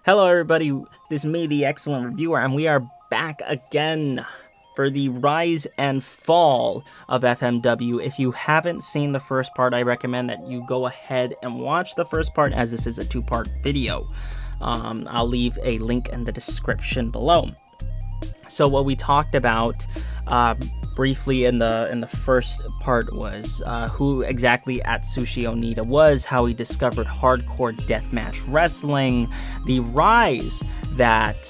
Hello everybody, this is me, the Excellent Reviewer, and we are back again for the rise and fall of FMW. If you haven't seen the first part, I recommend that you go ahead and watch the first part, as this is a two-part video. I'll leave a link in the description below. So what we talked about briefly in the first part was who exactly Atsushi Onita was, how he discovered hardcore deathmatch wrestling, the rise that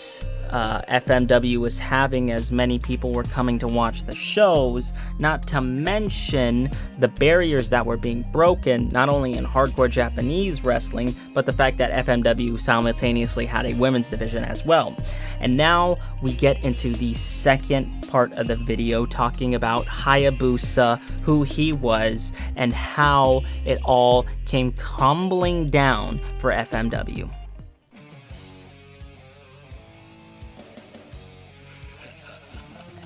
FMW was having as many people were coming to watch the shows, not to mention the barriers that were being broken, not only in hardcore Japanese wrestling, but the fact that FMW simultaneously had a women's division as well. And now we get into the second part of the video, talking about Hayabusa, who he was, and how it all came crumbling down for FMW.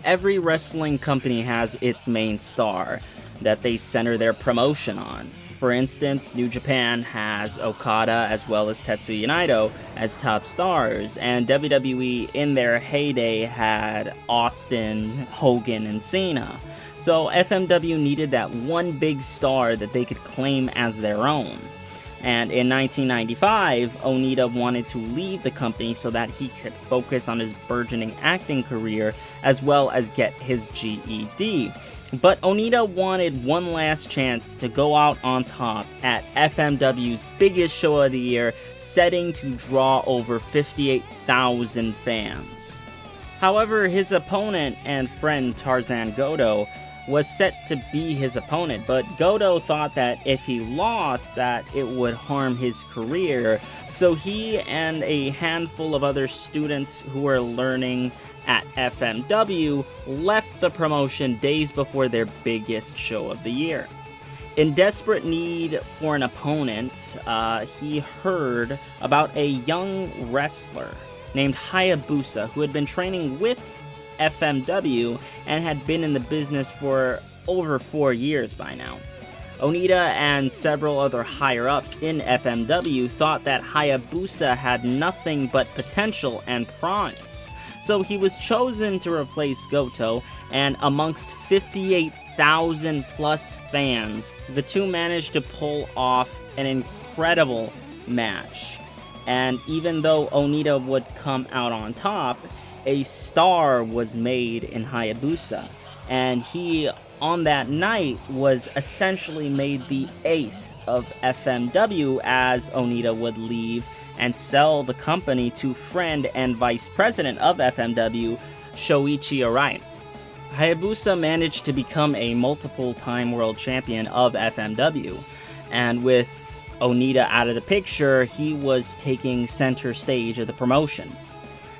Every wrestling company has its main star that they center their promotion on. For instance, New Japan has Okada as well as Tetsuya Naito as top stars, and WWE in their heyday had Austin, Hogan, and Cena. So FMW needed that one big star that they could claim as their own. And in 1995, Onita wanted to leave the company so that he could focus on his burgeoning acting career as well as get his GED. But Onita wanted one last chance to go out on top at FMW's biggest show of the year, setting to draw over 58,000 fans. However, his opponent and friend Tarzan Goto was set to be his opponent, but Goto thought that if he lost, that it would harm his career, so he and a handful of other students who were learning at FMW left the promotion days before their biggest show of the year. In desperate need for an opponent, he heard about a young wrestler named Hayabusa who had been training with FMW and had been in the business for over 4 years by now. Onita and several other higher-ups in FMW thought that Hayabusa had nothing but potential and promise, so he was chosen to replace Goto, and amongst 58,000 plus fans, the two managed to pull off an incredible match. And even though Onita would come out on top, a star was made in Hayabusa, and he, on that night, was essentially made the ace of FMW, as Onita would leave and sell the company to friend and vice president of FMW, Shoichi Arai. Hayabusa managed to become a multiple-time world champion of FMW, and with Onita out of the picture, he was taking center stage of the promotion.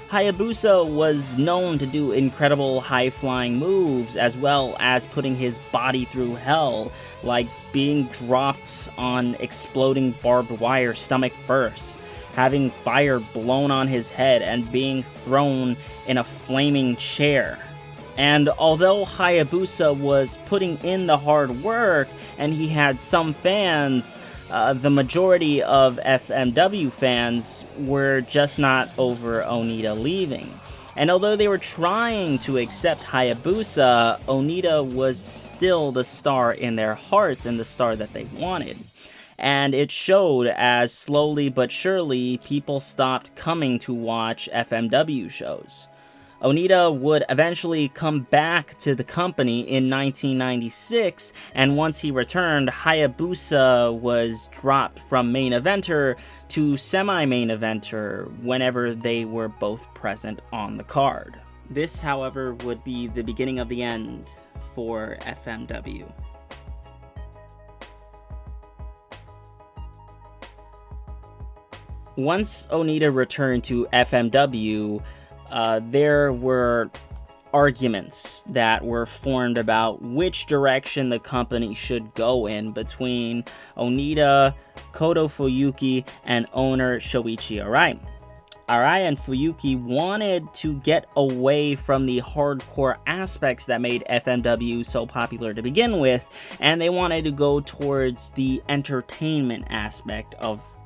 Hayabusa was known to do incredible high-flying moves, as well as putting his body through hell, like being dropped on exploding barbed wire stomach first, having fire blown on his head, and being thrown in a flaming chair. And although Hayabusa was putting in the hard work, and he had some fans, the majority of FMW fans were just not over Onita leaving. And although they were trying to accept Hayabusa, Onita was still the star in their hearts and the star that they wanted. And it showed as slowly but surely people stopped coming to watch FMW shows. Onita would eventually come back to the company in 1996, and once he returned, Hayabusa was dropped from main eventer to semi-main eventer whenever they were both present on the card. This, however, would be the beginning of the end for FMW. Once Onita returned to FMW, there were arguments that were formed about which direction the company should go in between Onita, Koto Fuyuki, and owner Shoichi Arai. Arai and Fuyuki wanted to get away from the hardcore aspects that made FMW so popular to begin with, and they wanted to go towards the entertainment aspect of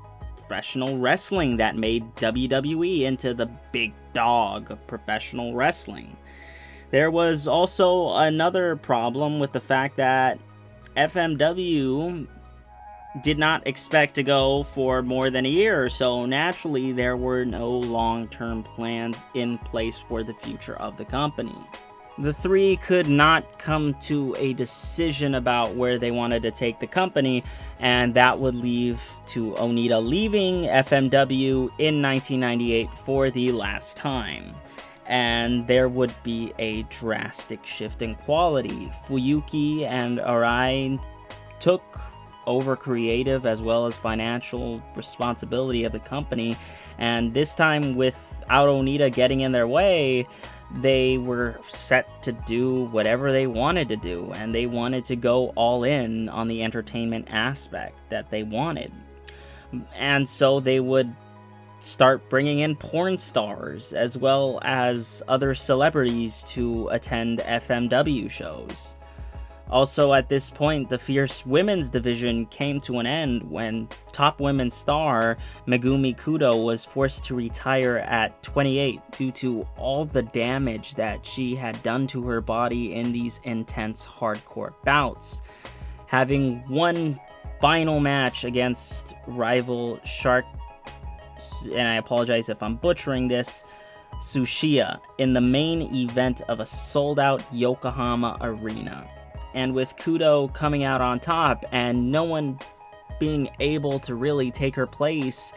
professional wrestling that made WWE into the big dog of professional wrestling. There was also another problem with the fact that FMW did not expect to go for more than a year, so naturally there were no long-term plans in place for the future of the company. The three could not come to a decision about where they wanted to take the company, and that would lead to Onita leaving FMW in 1998 for the last time. And there would be a drastic shift in quality. Fuyuki and Arai took over creative as well as financial responsibility of the company, and this time without Onita getting in their way, they were set to do whatever they wanted to do, and they wanted to go all in on the entertainment aspect that they wanted. And so they would start bringing in porn stars as well as other celebrities to attend FMW shows. Also, at this point, the Fierce Women's division came to an end when top women's star Megumi Kudo was forced to retire at 28 due to all the damage that she had done to her body in these intense hardcore bouts. Having one final match against rival Shark, and I apologize if I'm butchering this, Tsuchiya, in the main event of a sold-out Yokohama arena. And with Kudo coming out on top and no one being able to really take her place,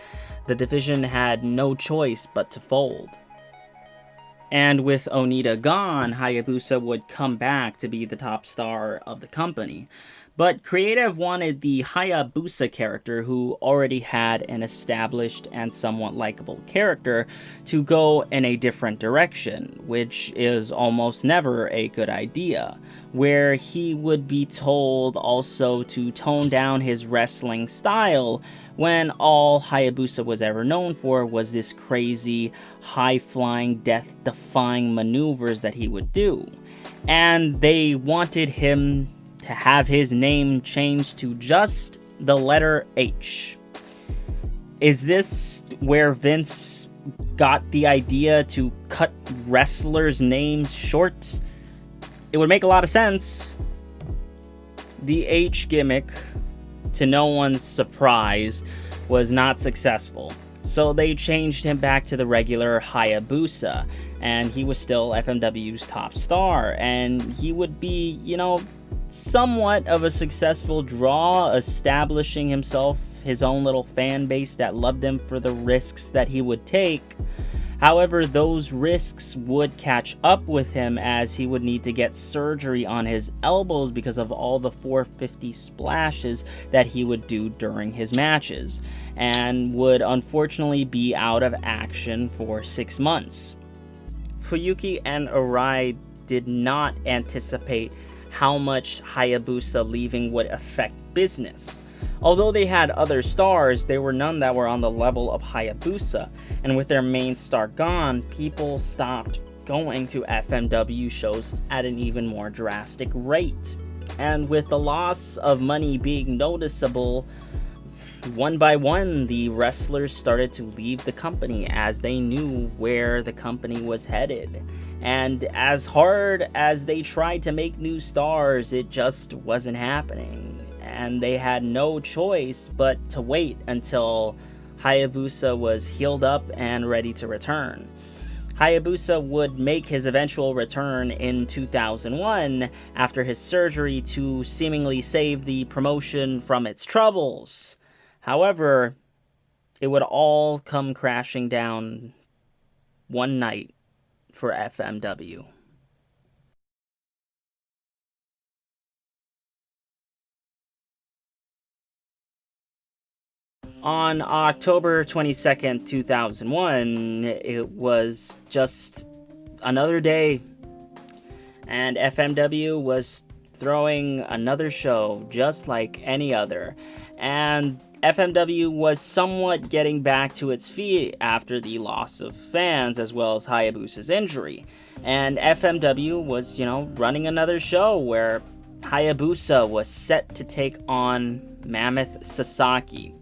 the division had no choice but to fold. And with Onita gone, Hayabusa would come back to be the top star of the company. But creative wanted the Hayabusa character, who already had an established and somewhat likable character, to go in a different direction, which is almost never a good idea, where he would be told also to tone down his wrestling style when all Hayabusa was ever known for was this crazy, high-flying, death-defying maneuvers that he would do. And they wanted him to have his name changed to just the letter H. Is this where Vince got the idea to cut wrestlers' names short? It would make a lot of sense. The H gimmick, to no one's surprise, was not successful. So they changed him back to the regular Hayabusa, and he was still FMW's top star, and he would be, somewhat of a successful draw, establishing himself his own little fan base that loved him for the risks that he would take. However, those risks would catch up with him as he would need to get surgery on his elbows because of all the 450 splashes that he would do during his matches, and would unfortunately be out of action for 6 months. Fuyuki and Arai did not anticipate how much Hayabusa leaving would affect business. Although they had other stars, there were none that were on the level of Hayabusa, and with their main star gone, people stopped going to FMW shows at an even more drastic rate. And with the loss of money being noticeable, one by one, the wrestlers started to leave the company as they knew where the company was headed. And as hard as they tried to make new stars, it just wasn't happening. And they had no choice but to wait until Hayabusa was healed up and ready to return. Hayabusa would make his eventual return in 2001 after his surgery to seemingly save the promotion from its troubles. However, it would all come crashing down one night for FMW. On October 22nd, 2001, it was just another day, and FMW was throwing another show just like any other, and FMW was somewhat getting back to its feet after the loss of fans as well as Hayabusa's injury. And FMW was, running another show where Hayabusa was set to take on Mammoth Sasaki.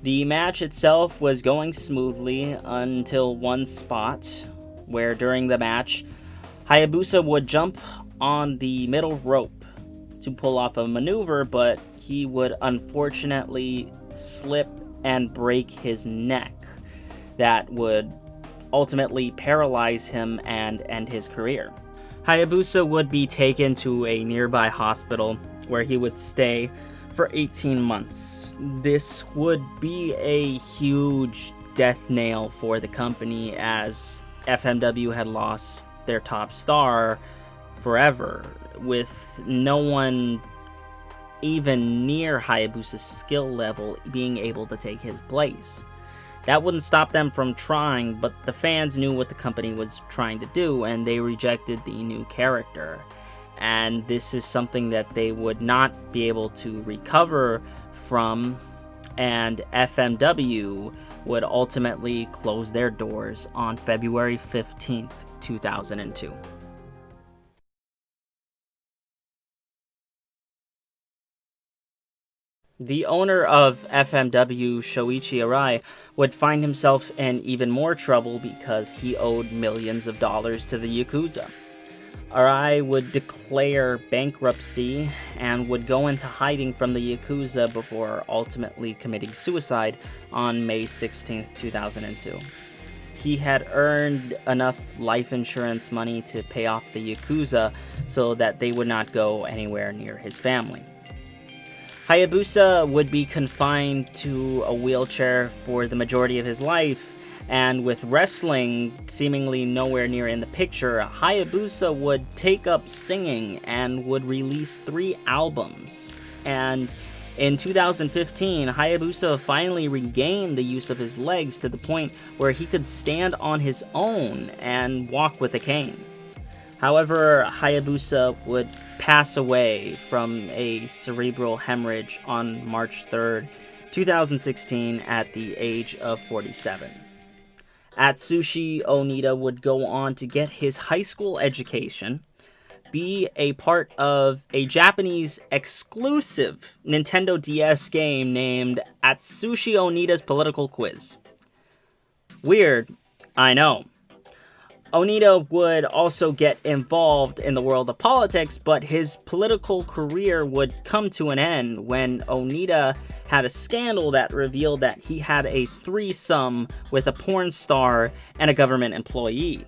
The match itself was going smoothly until one spot where during the match, Hayabusa would jump on the middle rope to pull off a maneuver, but he would unfortunately slip and break his neck. That would ultimately paralyze him and end his career. Hayabusa would be taken to a nearby hospital where he would stay for 18 months. This would be a huge death nail for the company, as FMW had lost their top star forever, with no one even near Hayabusa's skill level being able to take his place. That wouldn't stop them from trying, but the fans knew what the company was trying to do, and they rejected the new character. And this is something that they would not be able to recover from, and FMW would ultimately close their doors on February 15th, 2002. The owner of FMW, Shoichi Arai, would find himself in even more trouble because he owed millions of dollars to the Yakuza. Arai would declare bankruptcy and would go into hiding from the Yakuza before ultimately committing suicide on May 16, 2002. He had earned enough life insurance money to pay off the Yakuza so that they would not go anywhere near his family. Hayabusa would be confined to a wheelchair for the majority of his life, and with wrestling seemingly nowhere near in the picture, Hayabusa would take up singing and would release 3 albums. And in 2015, Hayabusa finally regained the use of his legs to the point where he could stand on his own and walk with a cane. However, Hayabusa would pass away from a cerebral hemorrhage on March 3rd, 2016 at the age of 47. Atsushi Onita would go on to get his high school education, be a part of a Japanese exclusive Nintendo DS game named Atsushi Onita's Political Quiz. Weird, I know. Onita would also get involved in the world of politics, but his political career would come to an end when Onita had a scandal that revealed that he had a threesome with a porn star and a government employee.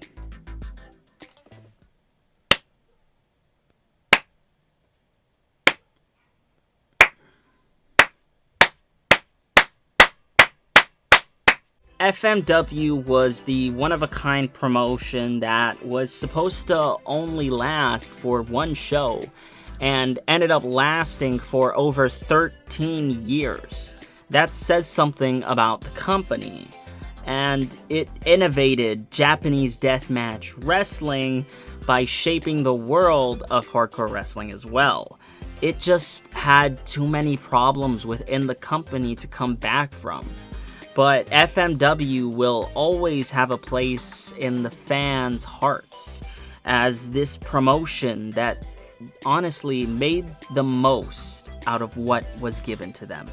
FMW was the one-of-a-kind promotion that was supposed to only last for one show and ended up lasting for over 13 years. That says something about the company. And it innovated Japanese deathmatch wrestling by shaping the world of hardcore wrestling as well. It just had too many problems within the company to come back from. But FMW will always have a place in the fans' hearts as this promotion that honestly made the most out of what was given to them.